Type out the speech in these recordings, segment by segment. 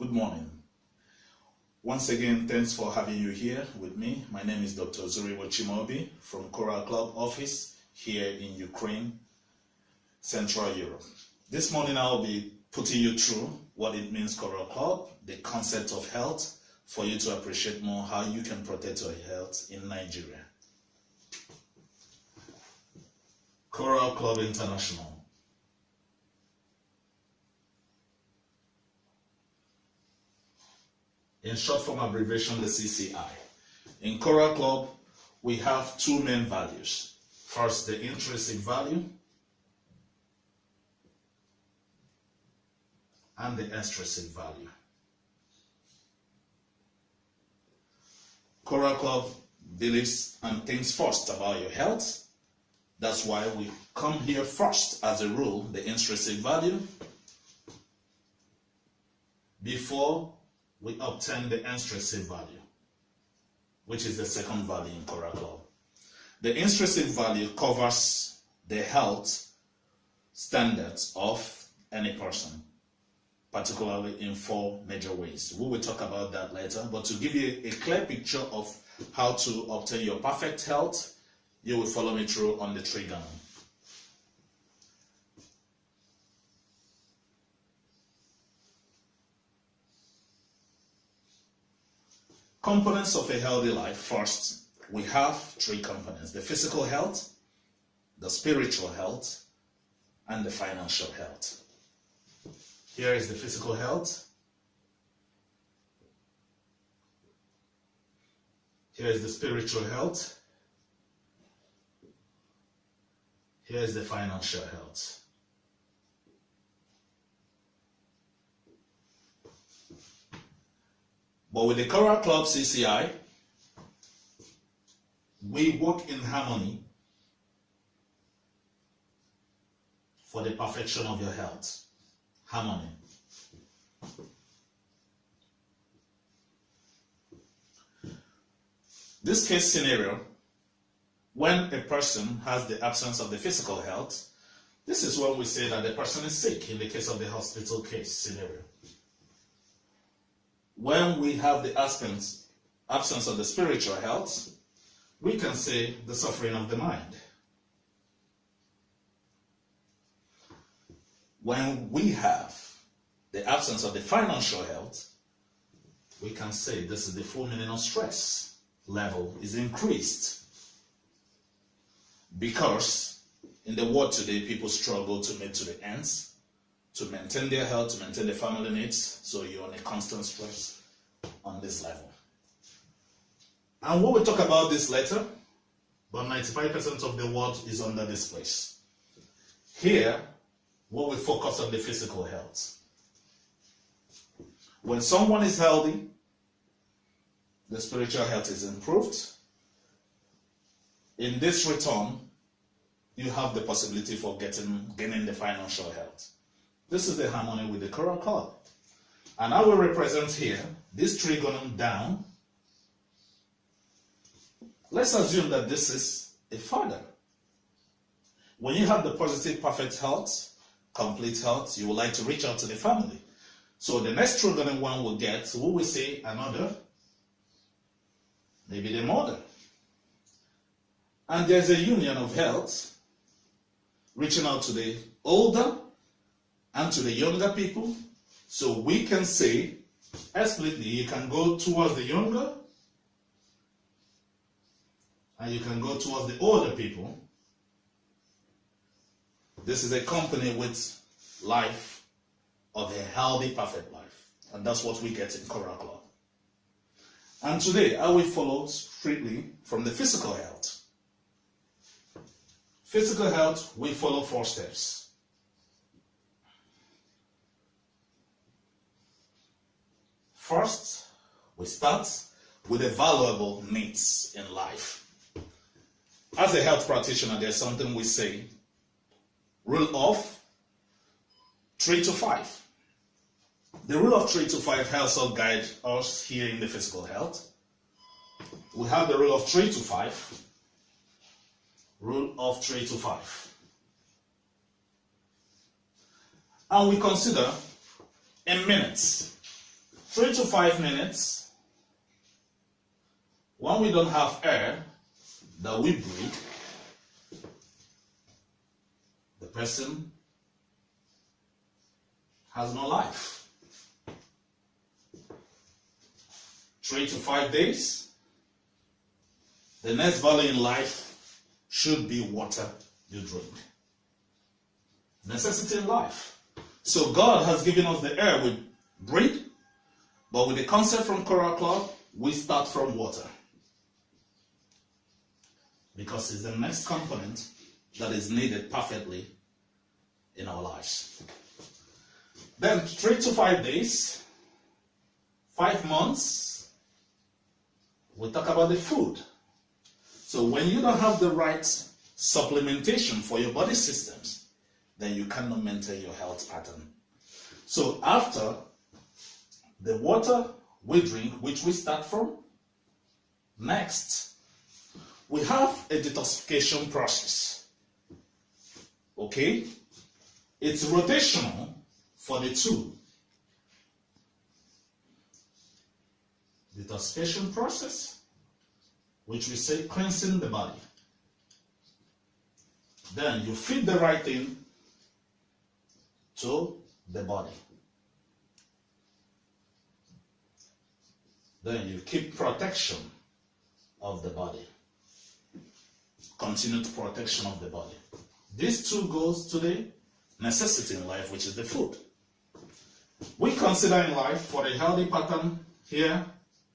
Good morning. Once again, thanks for having you here with me. My name is Dr. Ozurigbo Chimaobi from Coral Club office here in Ukraine, Central Europe. This morning I'll be putting you through what it means Coral Club, the concept of health, for you to appreciate more how you can protect your health in Nigeria. Coral Club International. In short form abbreviation, the CCI. In Coral Club, we have two main values. First, the intrinsic value and the extrinsic value. Coral Club believes and thinks first about your health. That's why we come here first, as a rule, the intrinsic value, before we obtain the extrinsic value, which is the second value in Coral Club. The intrinsic value covers the health standards of any person, particularly in four major ways. We will talk about that later, but to give you a clear picture of how to obtain your perfect health, you will follow me through on the trigonometry. Components of a healthy life. First, we have three components: the physical health, the spiritual health, and the financial health. Here is the physical health. Here is the spiritual health. Here is the financial health. But with the Coral Club CCI, we work in harmony for the perfection of your health. Harmony. This case scenario, when a person has the absence of the physical health, this is when we say that the person is sick in the case of the hospital case scenario. When we have the absence of the spiritual health, we can say the suffering of the mind. When we have the absence of the financial health, we can say this is the full meaning of stress level is increased. Because in the world today, people struggle to meet to the ends, to maintain their health, to maintain their family needs, so you're on a constant stress on this level. And we will talk about this later, but 95% of the world is under this place. Here, we will focus on the physical health. When someone is healthy, the spiritual health is improved. In this return, you have the possibility for gaining the financial health. This is the harmony with the Coral Club. And I will represent here this trigonum down. Let's assume that this is a father. When you have the positive, perfect health, complete health, you would like to reach out to the family. So the next trigonum one will get, we will say another, maybe the mother. And there's a union of health, reaching out to the older and to the younger people. So we can say, explicitly, you can go towards the younger and you can go towards the older people. This is a company with life of a healthy, perfect life. And that's what we get in Coral Club. And today, I will follow strictly from the physical health. Physical health, we follow 4 steps. First, we start with the valuable needs in life. As a health practitioner, there's something we say, rule of 3 to 5. The rule of 3 to 5 helps us guide us here in the physical health. We have the rule of 3 to 5. Rule of 3 to 5. And we consider in minutes 3 to 5 minutes, when we don't have air that we breathe, the person has no life. 3 to 5 days, the next value in life should be water you drink. Necessity in life. So God has given us the air we breathe, but with the concept from Coral Club, we start from water. Because it's the next component that is needed perfectly in our lives. Then 3 to 5 days, 5 months, we talk about the food. So when you don't have the right supplementation for your body systems, then you cannot maintain your health pattern. So after the water we drink, which we start from, next, we have a detoxification process. Okay? It's rotational for the two. Detoxification process, which we say cleansing the body. Then you feed the right thing to the body. Then you keep protection of the body. Continued protection of the body. These two goes to the necessity in life, which is the food. We consider in life for a healthy pattern here,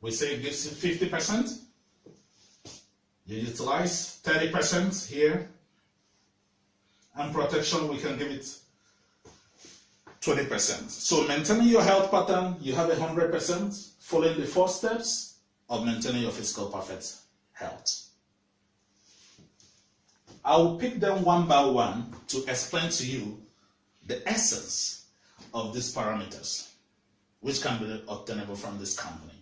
we say it gives you 50%. You utilize 30% here. And protection, we can give it 20%. So maintaining your health pattern, you have 100%, following the 4 steps of maintaining your physical perfect health. I will pick them one by one to explain to you the essence of these parameters, which can be obtainable from this company.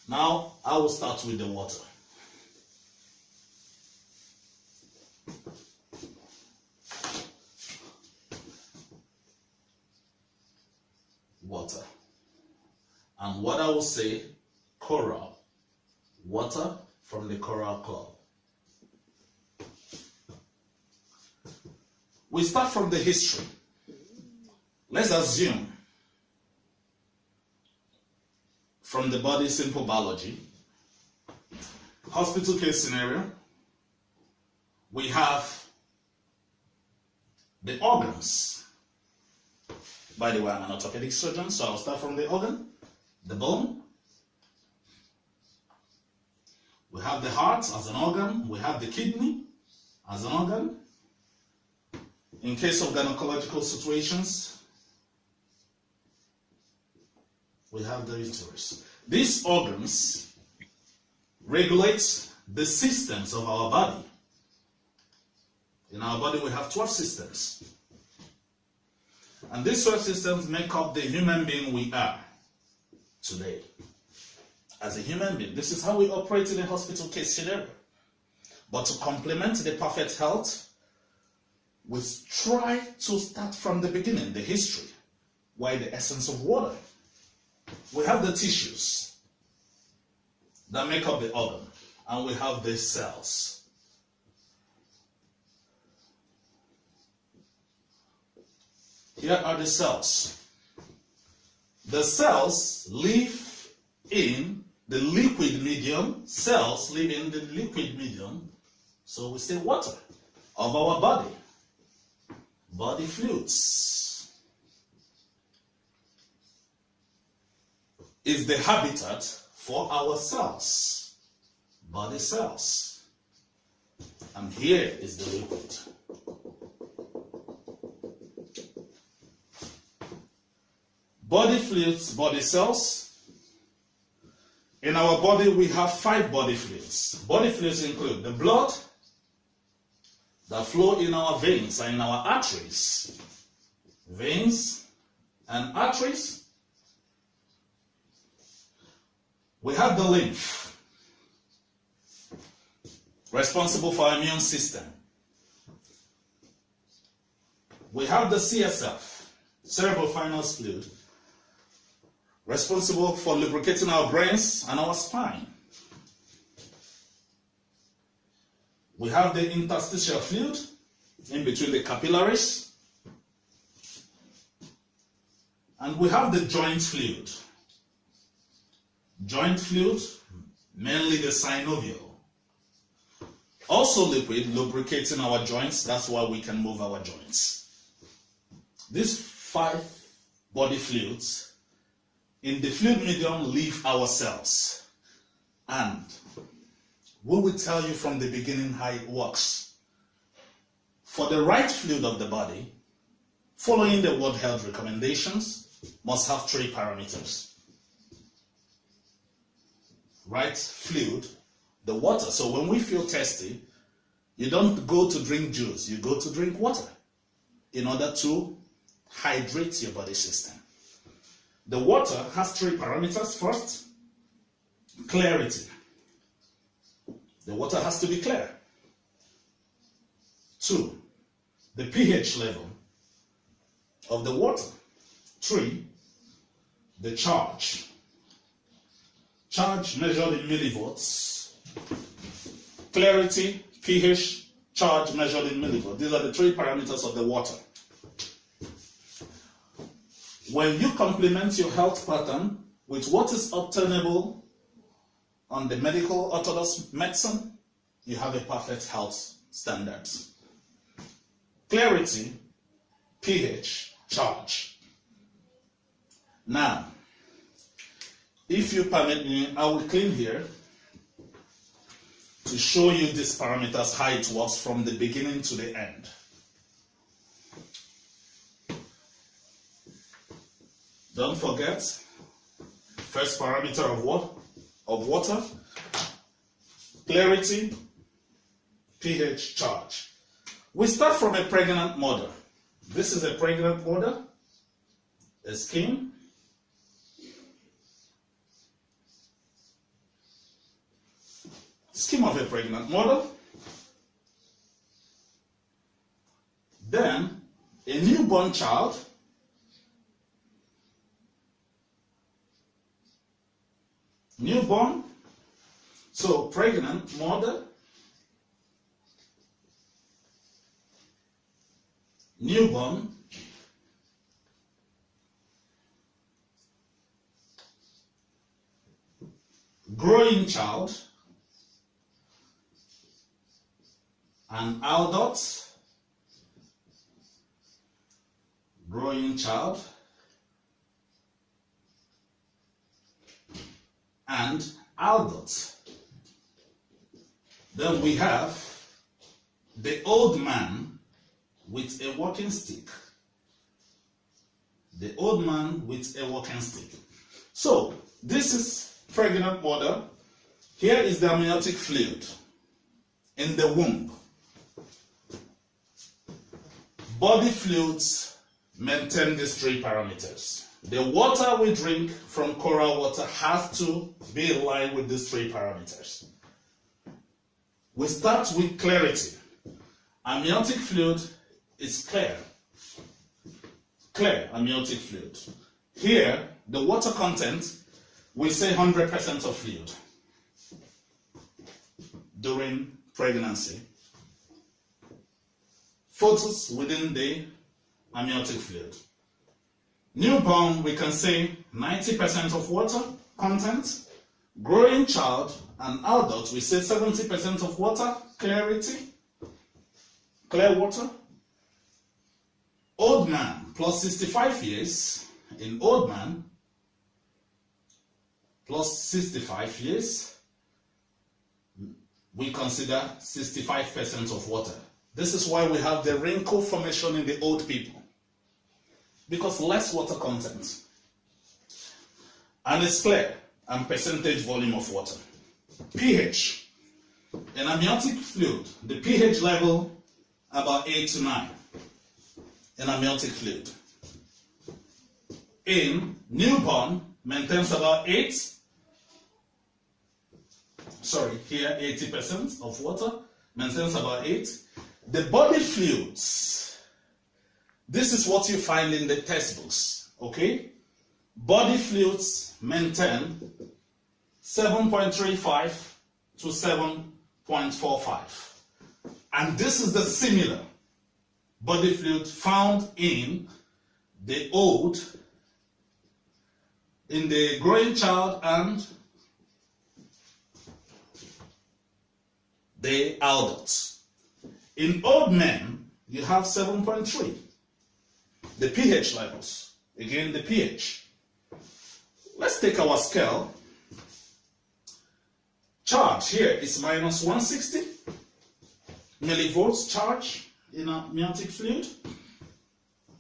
Now, I will start with the water. Water. And what I will say, Coral. Water from the Coral Club. We start from the history. Let's assume from the body simple biology, hospital case scenario, we have the organs. By the way, I'm an orthopedic surgeon, so I'll start from the organ, the bone. We have the heart as an organ. We have the kidney as an organ. In case of gynecological situations, we have the uterus. These organs regulate the systems of our body. In our body, we have 12 systems. And these 12 systems make up the human being we are today. As a human being, this is how we operate in a hospital case scenario. But to complement the perfect health, we try to start from the beginning, the history. Why the essence of water? We have the tissues that make up the organ, and we have the cells. Here are the cells. The cells live in the liquid medium. Cells live in the liquid medium, so we say water of our body. Body fluids is the habitat for our cells, body cells. And here is the liquid. Body fluids, body cells. In our body, we have 5 body fluids. Body fluids include the blood that flow in our veins and in our arteries. Veins and arteries. We have the lymph, responsible for our immune system. we have the CSF, cerebrospinal fluid, responsible for lubricating our brains and our spine. We have the interstitial fluid in between the capillaries. And we have the joint fluid. Joint fluid, mainly the synovial. Also liquid, lubricating our joints. That's why we can move our joints. These 5 body fluids in the fluid medium leave our cells. And we will tell you from the beginning how it works. For the right fluid of the body, following the World Health recommendations, must have 3 parameters. Right fluid, the water. So when we feel thirsty, you don't go to drink juice, you go to drink water in order to hydrate your body system. The water has 3 parameters. First, clarity. The water has to be clear. 2, the pH level of the water. 3, the charge. Charge measured in millivolts. Clarity, pH, charge measured in millivolts. These are the 3 parameters of the water. When you complement your health pattern with what is obtainable on the medical orthodox medicine, you have a perfect health standards. Clarity, pH, charge. Now, if you permit me, I will clean here to show you these parameters, how it works from the beginning to the end. Don't forget, first parameter of what? Of water, clarity, pH, charge. We start from a pregnant mother. This is a pregnant mother, a skin. Skin of a pregnant mother. Then a newborn child. Newborn, so pregnant mother, newborn, growing child, an adult, growing child, and adults. Then we have the old man with a walking stick. The old man with a walking stick. So, this is pregnant mother. Here is the amniotic fluid in the womb. Body fluids maintain these 3 parameters. The water we drink from coral water has to be in line with these 3 parameters. We start with clarity. Amniotic fluid is clear. Clear amniotic fluid. Here, the water content, we say 100% of fluid during pregnancy. Photos within the amniotic fluid. Newborn, we can say 90% of water content. Growing child and adult, we say 70% of water, clarity, clear water. Old man, plus 65 years, in old man, plus 65 years, we consider 65% of water. This is why we have the wrinkle formation in the old people. Because less water content. And it's clear, and percentage volume of water. pH. In amniotic fluid, the pH level about 8 to 9 in amniotic fluid. In newborn, maintains about 8. Sorry, here 80% of water, maintains about 8. The body fluids This is what you find in the textbooks, okay? Body fluids maintain 7.35 to 7.45. And this is the similar body fluid found in the growing child and the adults. In old men, you have 7.3. The pH levels. Again, the pH. Let's take our scale. Charge here is minus 160 millivolts charge in a amniotic fluid.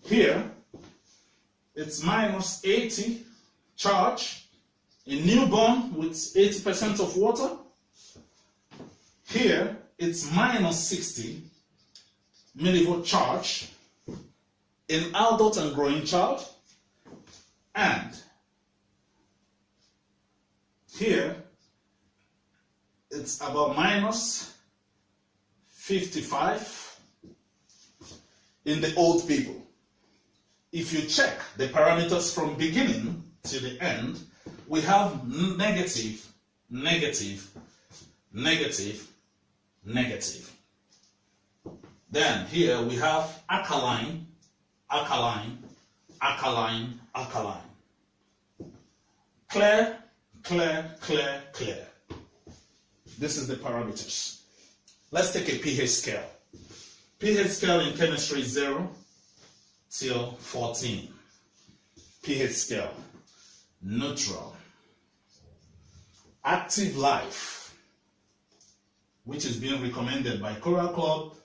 Here, it's minus 80 charge in newborn with 80% of water. Here, it's minus 60 millivolt charge in adult and growing child. And here, it's about minus 55 in the old people. If you check the parameters from beginning to the end, we have negative, negative, negative, negative. Then here we have alkaline, alkaline, alkaline, alkaline. Clear, clear, clear, clear. This is the parameters. Let's take a pH scale. pH scale in chemistry is 0 till 14. pH scale. Neutral. Active life, which is being recommended by Coral Club,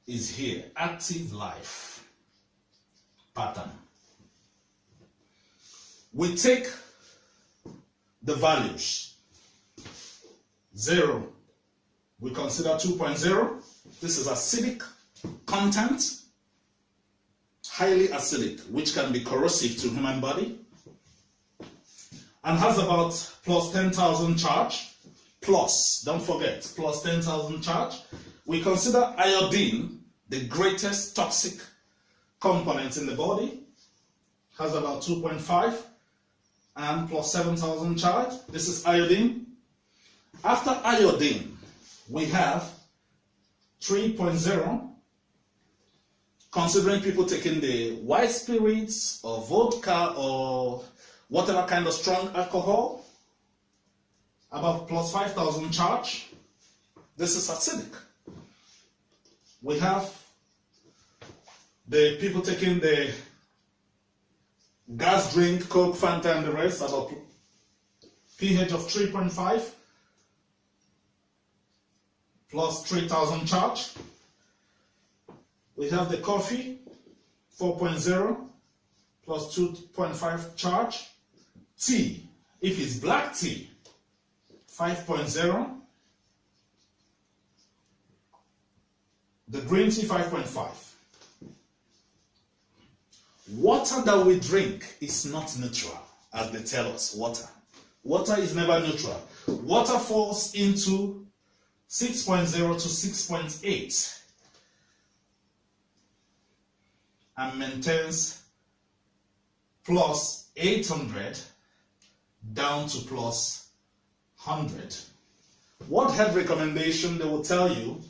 is here. Active life pattern. We take the values. 0, we consider 2.0. This is acidic content, highly acidic, which can be corrosive to human body, and has about plus 10,000 charge. Plus, don't forget, plus 10,000 charge. We consider iodine the greatest toxic component in the body, has about 2.5 and plus 7,000 charge. This is iodine. After iodine, we have 3.0, considering people taking the white spirits or vodka or whatever kind of strong alcohol, about plus 5,000 charge. This is acidic. We have the people taking the gas drink, Coke, Fanta, and the rest, about pH of 3.5 plus 3,000 charge. We have the coffee, 4.0 plus 2.5 charge. Tea, if it's black tea, 5.0. The green tea, 5.5. Water that we drink is not neutral, as they tell us. Water is never neutral. Water falls into 6.0 to 6.8 and maintains plus 800 down to plus 100. What health recommendation? They will tell you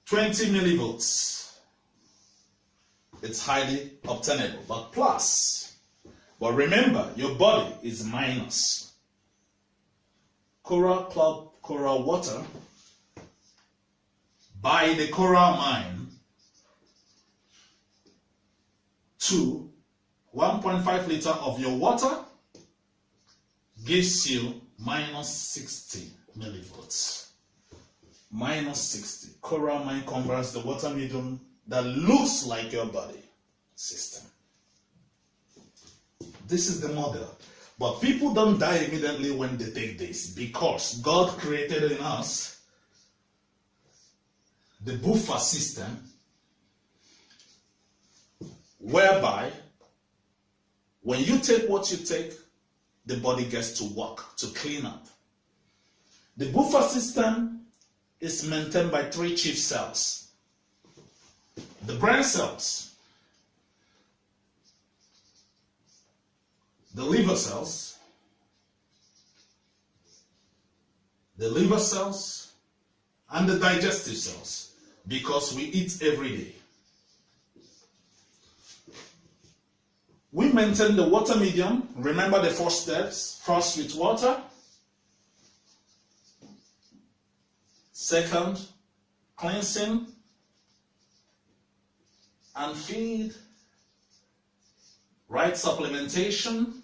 20 millivolts. It's highly obtainable, but plus. But remember, your body is minus. Coral Club Coral water, by the coral mine, to 1.5 liter of your water gives you minus 60 millivolts. Minus 60. Coral mine converts the water medium that looks like your body system. This is the model. But people don't die immediately when they take this, because God created in us the buffer system whereby when you take what you take, the body gets to work, to clean up. The buffer system is maintained by 3 chief cells. the brain cells, the liver cells, and the digestive cells, because we eat every day. We maintain the water medium. Remember the 4 steps. First with water. Second, cleansing and feed. Right supplementation.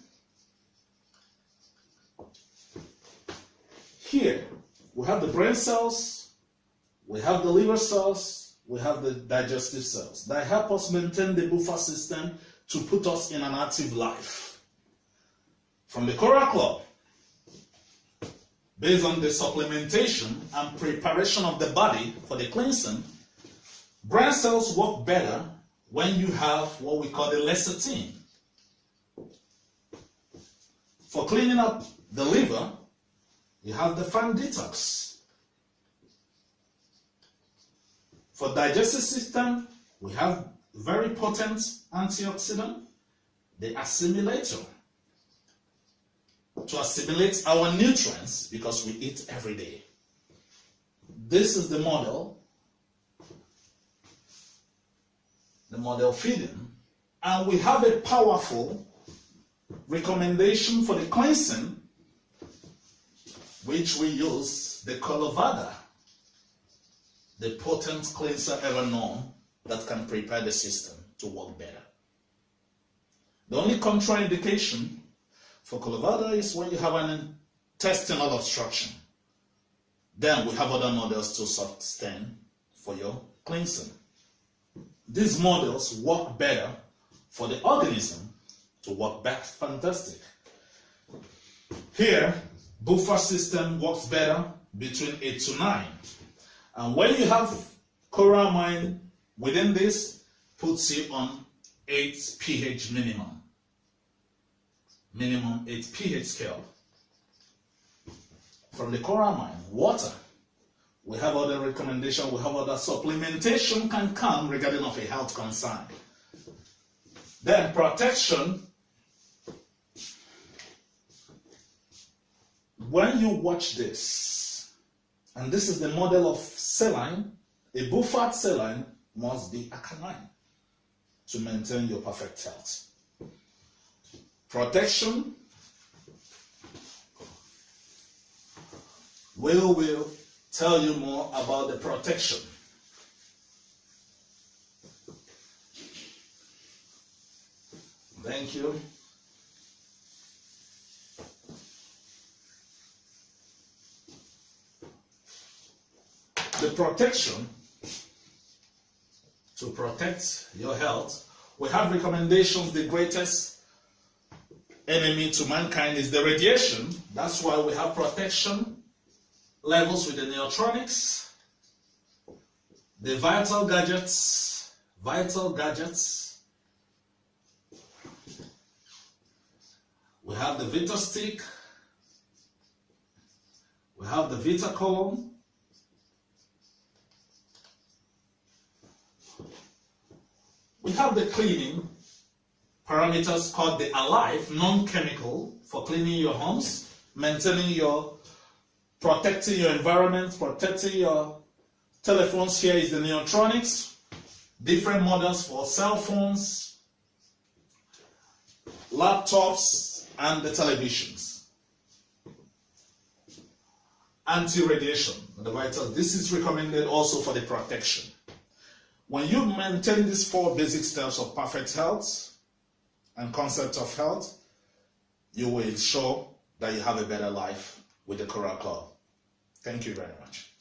Here, we have the brain cells, we have the liver cells, we have the digestive cells that help us maintain the buffer system to put us in an active life. From the Coral Club, based on the supplementation and preparation of the body for the cleansing, brain cells work better when you have what we call the lecithin. For cleaning up the liver, you have the fan detox. For digestive system, we have very potent antioxidant, the assimilator, to assimilate our nutrients because we eat every day. This is the model feeding, and we have a powerful recommendation for the cleansing, which we use the Colovada, the potent cleanser ever known that can prepare the system to work better. The only contraindication for Colovada is when you have an intestinal obstruction. Then we have other models to sustain for your cleansing. These models work better for the organism to work back fantastic. Here, buffer system works better between 8 to 9. And when you have choramine within this, puts you on 8 pH minimum. Minimum 8 pH scale. From the choramine, water. We have other recommendation, we have other supplementation can come regarding of a health concern. Then protection. When you watch this, and this is the model of saline, a buffered saline must be alkaline to maintain your perfect health. Protection, we will tell you more about the protection. Thank you. The protection, to protect your health, we have recommendations. The greatest enemy to mankind is the radiation. That's why we have protection levels with the neutronics, the vital gadgets. We have the Vita stick, we have the Vita column, we have the cleaning parameters called the Alive, non-chemical, for cleaning your homes, maintaining your, protecting your environment, protecting your telephones. Here is the neutronics, different models for cell phones, laptops, and the televisions. Anti-radiation, the vitals. This is recommended also for the protection. When you maintain these 4 basic steps of perfect health and concept of health, you will ensure that you have a better life with the Coral Club. Thank you very much.